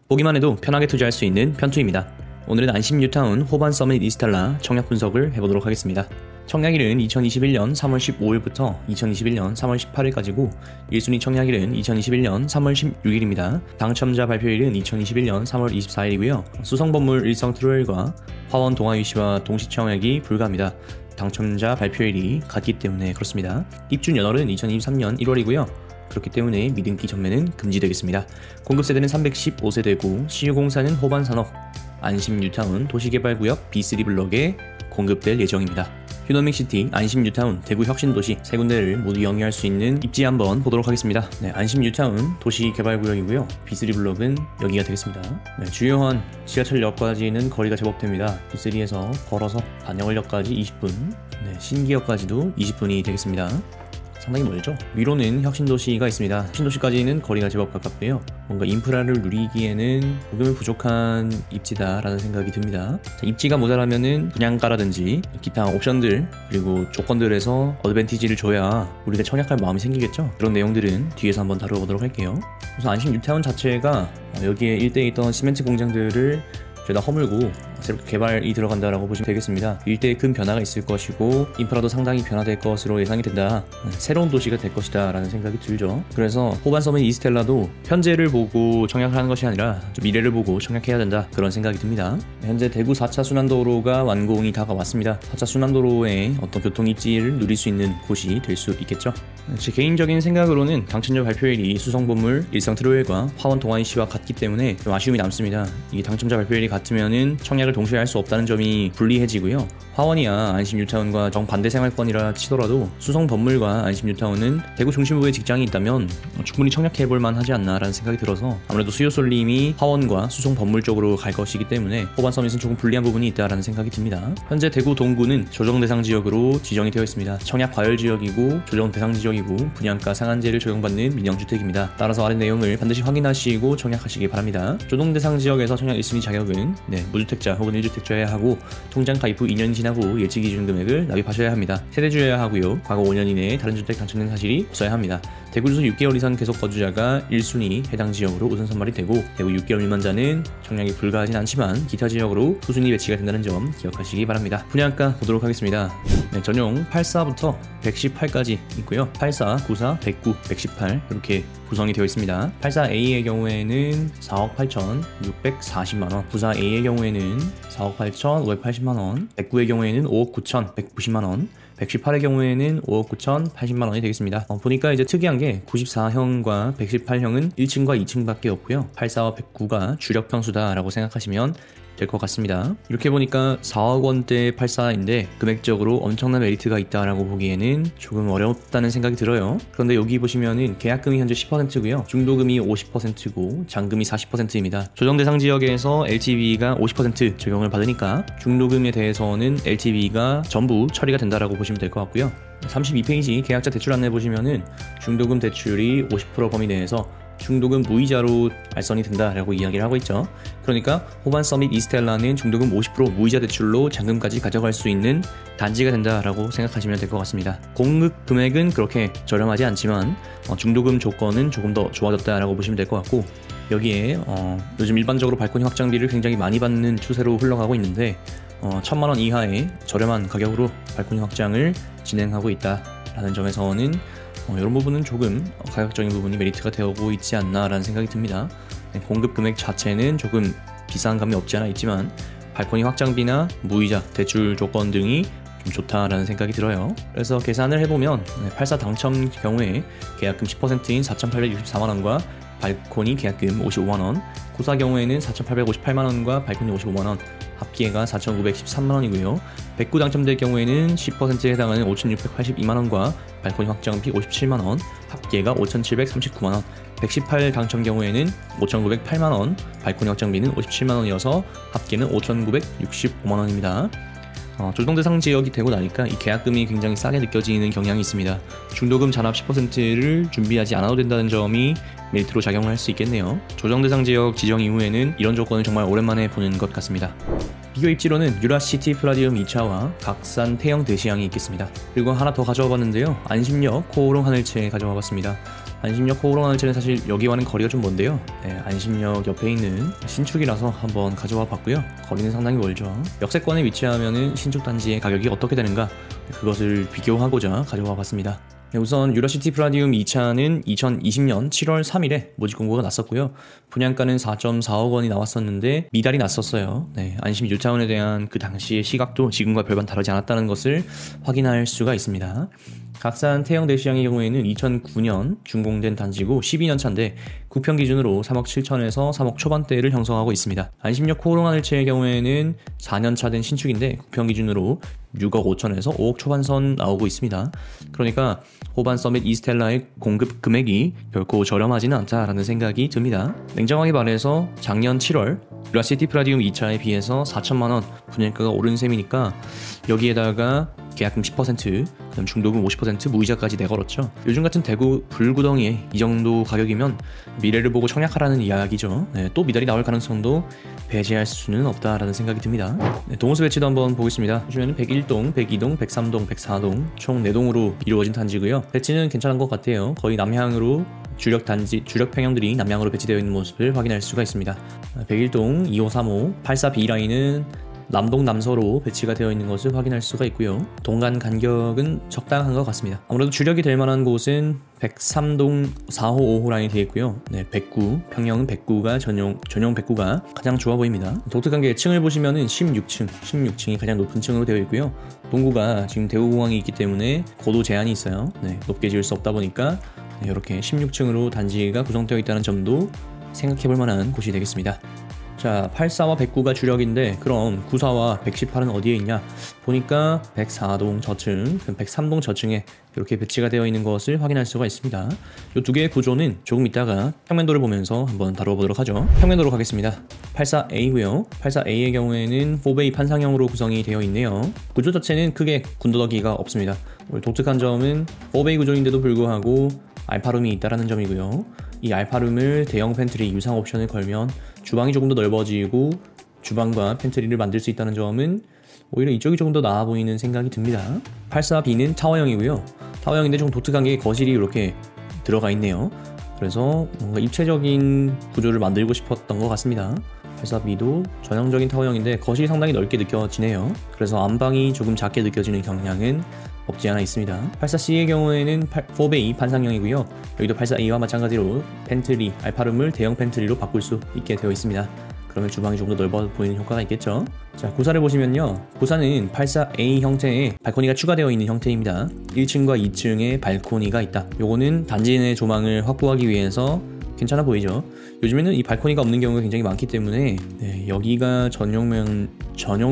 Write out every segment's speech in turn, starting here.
보기만 해도 편하게 투자할 수 있는 편투입니다. 오늘은 안심 뉴타운 호반 서밋 이스텔라 청약 분석을 해보도록 하겠습니다. 청약일은 2021년 3월 15일부터 2021년 3월 18일까지고 1순위 청약일은 2021년 3월 16일입니다. 당첨자 발표일은 2021년 3월 24일이고요. 수성건물 일성 트로일과 화원 동아유시와 동시 청약이 불가합니다. 당첨자 발표일이 같기 때문에 그렇습니다. 입주 연월은 2023년 1월이고요. 그렇기 때문에 미등기 전매는 금지되겠습니다. 공급세대는 315세대고 시유공사는 호반산업, 안심 뉴타운 도시개발구역 B3 블럭에 공급될 예정입니다. 휴너믹시티, 안심 뉴타운, 대구 혁신도시 세 군데를 모두 영위할 수 있는 입지 한번 보도록 하겠습니다. 안심 뉴타운 도시개발구역이고요. B3 블럭은 여기가 되겠습니다. 주요한 지하철역까지는 거리가 제법 됩니다. B3에서 걸어서 반영월역까지 20분, 신기역까지도 20분이 되겠습니다. 상당히 멀죠? 위로는 혁신도시가 있습니다. 혁신도시까지는 거리가 제법 가깝고요. 뭔가 인프라를 누리기에는 조금 부족한 입지다라는 생각이 듭니다. 입지가 모자라면은 분양가라든지 기타 옵션들 그리고 조건들에서 어드밴티지를 줘야 우리가 청약할 마음이 생기겠죠? 그런 내용들은 뒤에서 한번 다뤄보도록 할게요. 우선 안심 뉴타운 자체가 여기에 일대에 있던 시멘트 공장들을 죄다 허물고 새롭게 개발이 들어간다라고 보시면 되겠습니다. 일대에 큰 변화가 있을 것이고 인프라도 상당히 변화될 것으로 예상이 된다. 새로운 도시가 될 것이다 라는 생각이 들죠. 그래서 호반 서밋 이스텔라도 현재를 보고 청약을 하는 것이 아니라 좀 미래를 보고 청약해야 된다 그런 생각이 듭니다. 현재 대구 4차 순환도로가 완공이 다가왔습니다. 4차 순환도로의 어떤 교통 입지를 누릴 수 있는 곳이 될 수 있겠죠. 제 개인적인 생각으로는 당첨자 발표일이 수성건물 일성 트로일과 화원 동아이시와 같기 때문에 좀 아쉬움이 남습니다. 이게 당첨자 발표일이 같으면은 청약을 동시에 할 수 없다는 점이 불리해지고요. 화원이야 안심 뉴타운과 정반대 생활권이라 치더라도 수성 건물과 안심 뉴타운은 대구 중심부에 직장이 있다면 충분히 청약해볼 만하지 않나라는 생각이 들어서 아무래도 수요 쏠림이 화원과 수성 건물 쪽으로 갈 것이기 때문에 호반 서밋은 조금 불리한 부분이 있다라는 생각이 듭니다. 현재 대구 동구는 조정 대상 지역으로 지정이 되어 있습니다. 청약 과열 지역이고 조정 대상 지역이고 분양가 상한제를 적용받는 민영주택입니다. 따라서 아래 내용을 반드시 확인하시고 청약하시기 바랍니다. 조정 대상 지역에서 청약 1순위 자격은 무주택자 혹은 1주택자여야 하고 통장 가입 후 2년이 지나고 예치 기준 금액을 납입하셔야 합니다. 세대주여야 하고요. 과거 5년 이내에 다른 주택 당첨된 사실이 없어야 합니다. 대구 주소 6개월 이상 계속 거주자가 1순위 해당 지역으로 우선 선발이 되고 대구 6개월 미만자는 청약이 불가하진 않지만 기타 지역으로 후순위 배치가 된다는 점 기억하시기 바랍니다. 분양가 보도록 하겠습니다. 전용 84부터 118까지 있고요. 84, 94, 109, 118 이렇게 구성이 되어 있습니다. 84A의 경우에는 4억 8,640만원, 94A의 경우에는 4억 8,580만원, 109의 경우에는 5억 9,190만원, 118의 경우에는 5억 9,080만원이 되겠습니다. 보니까 이제 특이한 게 94형과 118형은 1층과 2층밖에 없고요. 84와 109가 주력 평수다라고 생각하시면 될 것 같습니다. 이렇게 보니까 4억 원대 84인데 금액적으로 엄청난 메리트가 있다라고 보기에는 조금 어렵다는 생각이 들어요. 그런데 여기 보시면은 계약금이 현재 10%고요. 중도금이 50%고 잔금이 40%입니다. 조정 대상 지역에서 LTV가 50% 적용을 받으니까 중도금에 대해서는 LTV가 전부 처리가 된다라고 보시면 될 것 같고요. 32페이지 계약자 대출 안내 보시면은 중도금 대출이 50% 범위 내에서 중도금 무이자로 알선이 된다라고 이야기를 하고 있죠. 그러니까 호반 서밋 이스텔라는 중도금 50% 무이자 대출로 잔금까지 가져갈 수 있는 단지가 된다라고 생각하시면 될 것 같습니다. 공급 금액은 그렇게 저렴하지 않지만 중도금 조건은 조금 더 좋아졌다라고 보시면 될 것 같고 여기에 요즘 일반적으로 발코니 확장비를 굉장히 많이 받는 추세로 흘러가고 있는데 1,000만원 이하의 저렴한 가격으로 발코니 확장을 진행하고 있다라는 점에서는 이런 부분은 조금 가격적인 부분이 메리트가 되어오고 있지 않나라는 생각이 듭니다. 공급 금액 자체는 조금 비싼 감이 없지 않아 있지만 발코니 확장비나 무이자, 대출 조건 등이 좀 좋다라는 생각이 들어요. 그래서 계산을 해보면 84 당첨 경우에 계약금 10%인 4,864만원과 발코니 계약금 55만원, 94 경우에는 4,858만원과 발코니 55만원, 합계가 4,913만원이고요. 109 당첨될 경우에는 10%에 해당하는 5,682만원과 발코니 확장비 57만원, 합계가 5,739만원, 118 당첨 경우에는 5,908만원, 발코니 확장비는 57만원이어서 합계는 5,965만원입니다. 조정 대상 지역이 되고 나니까 이 계약금이 굉장히 싸게 느껴지는 경향이 있습니다. 중도금 잔압 10%를 준비하지 않아도 된다는 점이 메리트로 작용할 수 있겠네요. 조정 대상 지역 지정 이후에는 이런 조건을 정말 오랜만에 보는 것 같습니다. 비교 입지로는 유라시티 플라디움 2차와 각산 태형 대시양이 있겠습니다. 그리고 하나 더 가져와 봤는데요. 안심역 코오롱 하늘채 가져와 봤습니다. 안심역 코오롱 하늘채는 사실 여기와는 거리가 좀 먼데요. 안심역 옆에 있는 신축이라서 한번 가져와 봤고요. 거리는 상당히 멀죠. 역세권에 위치하면은 신축 단지의 가격이 어떻게 되는가, 그것을 비교하고자 가져와 봤습니다. 우선 유라시티 플라디움 2차는 2020년 7월 3일에 모집 공고가 났었고요. 분양가는 4.4억 원이 나왔었는데 미달이 났었어요. 안심 뉴타운에 대한 그 당시의 시각도 지금과 별반 다르지 않았다는 것을 확인할 수가 있습니다. 각산 태형 대시양의 경우에는 2009년 준공된 단지고 12년 차인데 구평 기준으로 3억 7천에서 3억 초반대를 형성하고 있습니다. 안심역 코오롱 하늘채의 경우에는 4년 차 된 신축인데 구평 기준으로 6억 5천에서 5억 초반선 나오고 있습니다. 그러니까 호반 서밋 이스텔라의 공급 금액이 결코 저렴하지는 않다라는 생각이 듭니다. 냉정하게 말해서 작년 7월 유라시티 플라디움 2차에 비해서 4천만원 분양가가 오른 셈이니까 여기에다가 계약금 10%, 그다음 중도금 50%, 무이자까지 내걸었죠. 요즘 같은 대구 불구덩이에 이 정도 가격이면 미래를 보고 청약하라는 이야기죠. 또 미달이 나올 가능성도 배제할 수는 없다라는 생각이 듭니다. 동호수 배치도 한번 보겠습니다. 보시면 101동, 102동, 103동, 104동 총 4동으로 이루어진 단지고요. 배치는 괜찮은 것 같아요. 거의 남향으로 주력 평형들이 남향으로 배치되어 있는 모습을 확인할 수가 있습니다. 101동, 2535, 84B 라인은 남동 남서로 배치가 되어 있는 것을 확인할 수가 있고요. 동간 간격은 적당한 것 같습니다. 아무래도 주력이 될 만한 곳은 103동 4호 5호 라인이 되어 있고요. 109 평형은 109가 전용 109가 가장 좋아 보입니다. 독특한 게 층을 보시면은 16층이 가장 높은 층으로 되어 있고요. 동구가 지금 대구공항이 있기 때문에 고도 제한이 있어요. 높게 지을 수 없다 보니까 이렇게 16층으로 단지가 구성되어 있다는 점도 생각해 볼 만한 곳이 되겠습니다. 자, 84와 109가 주력인데 그럼 94와 118은 어디에 있냐? 보니까 104동 저층, 103동 저층에 이렇게 배치가 되어 있는 것을 확인할 수가 있습니다. 이 두 개의 구조는 조금 이따가 평면도를 보면서 한번 다뤄보도록 하죠. 평면도로 가겠습니다. 84A고요. 84A의 경우에는 4베이 판상형으로 구성이 되어 있네요. 구조 자체는 크게 군더더기가 없습니다. 독특한 점은 4베이 구조인데도 불구하고 알파룸이 있다는 점이고요. 이 알파룸을 대형 팬트리 유상 옵션을 걸면 주방이 조금 더 넓어지고 주방과 팬트리를 만들 수 있다는 점은 오히려 이쪽이 조금 더 나아 보이는 생각이 듭니다. 84B는 타워형이고요. 타워형인데 좀 독특한 게 거실이 이렇게 들어가 있네요. 그래서 뭔가 입체적인 구조를 만들고 싶었던 것 같습니다. 84B도 전형적인 타워형인데 거실이 상당히 넓게 느껴지네요. 그래서 안방이 조금 작게 느껴지는 경향은 없지 않아 있습니다. 84C의 경우에는 4베이 판상형이고요. 여기도 84A와 마찬가지로 팬트리, 알파룸을 대형 팬트리로 바꿀 수 있게 되어 있습니다. 그러면 주방이 조금 더 넓어 보이는 효과가 있겠죠. 자, 구사를 보시면요. 구사는 84A 형태의 발코니가 추가되어 있는 형태입니다. 1층과 2층에 발코니가 있다. 요거는 단지 내 조망을 확보하기 위해서 괜찮아 보이죠. 요즘에는 이 발코니가 없는 경우가 굉장히 많기 때문에 여기가 전용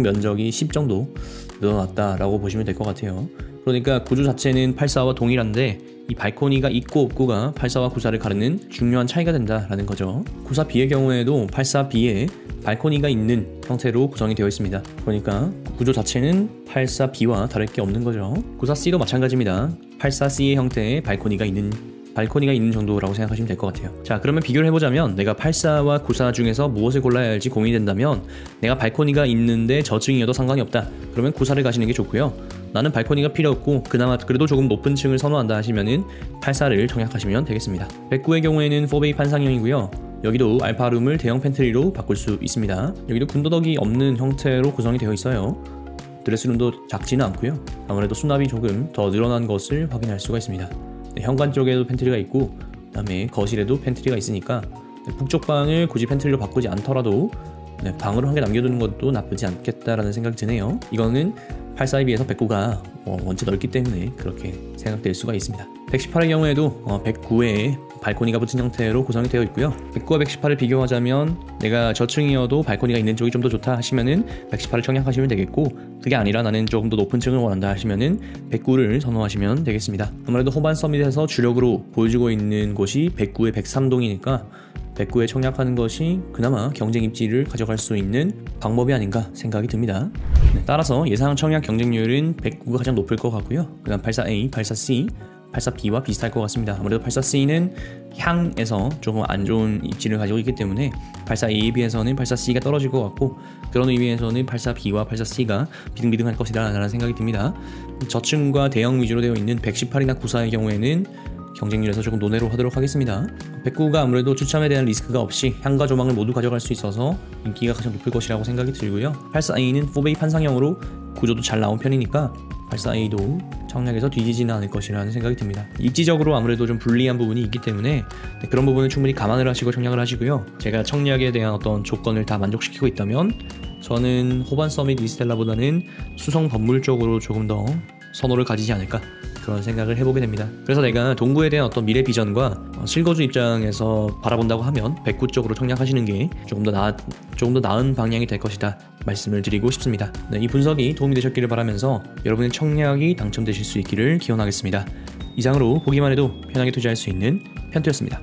면적이 10 정도 늘어났다라고 보시면 될 것 같아요. 그러니까 구조 자체는 84와 동일한데 이 발코니가 있고 없고가 84와 94를 가르는 중요한 차이가 된다라는 거죠. 94B의 경우에도 84B에 발코니가 있는 형태로 구성이 되어 있습니다. 그러니까 구조 자체는 84B와 다를 게 없는 거죠. 94C도 마찬가지입니다. 84C의 형태의 발코니가 있는 정도라고 생각하시면 될 것 같아요. 자, 그러면 비교를 해보자면 내가 84와 94 중에서 무엇을 골라야 할지 고민이 된다면 내가 발코니가 있는데 저층이어도 상관이 없다. 그러면 94를 가시는 게 좋고요. 나는 발코니가 필요 없고 그나마 그래도 조금 높은 층을 선호한다 하시면은 84를 청약하시면 되겠습니다. 109의 경우에는 4베이 판상형이고요. 여기도 알파룸을 대형 팬트리로 바꿀 수 있습니다. 여기도 군더더기 없는 형태로 구성이 되어 있어요. 드레스룸도 작지는 않고요. 아무래도 수납이 조금 더 늘어난 것을 확인할 수가 있습니다. 현관 쪽에도 팬트리가 있고 그다음에 거실에도 팬트리가 있으니까 북쪽 방을 굳이 팬트리로 바꾸지 않더라도 방으로 한 개 남겨두는 것도 나쁘지 않겠다라는 생각이 드네요. 이거는 84에 비해서 109가 원체 넓기 때문에 그렇게 생각될 수가 있습니다. 118의 경우에도 109에 발코니가 붙은 형태로 구성이 되어 있고요. 109와 118을 비교하자면 내가 저층이어도 발코니가 있는 쪽이 좀 더 좋다 하시면은 118을 청약하시면 되겠고, 그게 아니라 나는 조금 더 높은 층을 원한다 하시면은 109를 선호하시면 되겠습니다. 아무래도 호반 서밋에서 주력으로 보여주고 있는 곳이 109의 103동이니까 109에 청약하는 것이 그나마 경쟁 입지를 가져갈 수 있는 방법이 아닌가 생각이 듭니다. 따라서 예상 청약 경쟁률은 109가 가장 높을 것 같고요. 그 다음 84A, 84C, 84B와 비슷할 것 같습니다. 아무래도 84C는 향에서 조금 안 좋은 입지를 가지고 있기 때문에 84A에 비해서는 84C가 떨어질 것 같고, 그런 의미에서는 84B와 84C가 비등비등할 것이다 라는 생각이 듭니다. 저층과 대형 위주로 되어 있는 118이나 94의 경우에는 경쟁률에서 조금 논외로 하도록 하겠습니다. 109가 아무래도 추첨에 대한 리스크가 없이 향과 조망을 모두 가져갈 수 있어서 인기가 가장 높을 것이라고 생각이 들고요. 84A는 4베이 판상형으로 구조도 잘 나온 편이니까 84A도 청약에서 뒤지지는 않을 것이라는 생각이 듭니다. 입지적으로 아무래도 좀 불리한 부분이 있기 때문에 그런 부분은 충분히 감안을 하시고 청약을 하시고요. 제가 청약에 대한 어떤 조건을 다 만족시키고 있다면 저는 호반 서밋 이스텔라보다는 수성 건물 쪽으로 조금 더 선호를 가지지 않을까, 그런 생각을 해보게 됩니다. 그래서 내가 동구에 대한 어떤 미래 비전과 실거주 입장에서 바라본다고 하면 109 쪽으로 청약하시는 게 조금 더 나은 방향이 될 것이다 말씀을 드리고 싶습니다. 네, 이 분석이 도움이 되셨기를 바라면서 여러분의 청약이 당첨되실 수 있기를 기원하겠습니다. 이상으로 보기만 해도 편하게 투자할 수 있는 편투였습니다.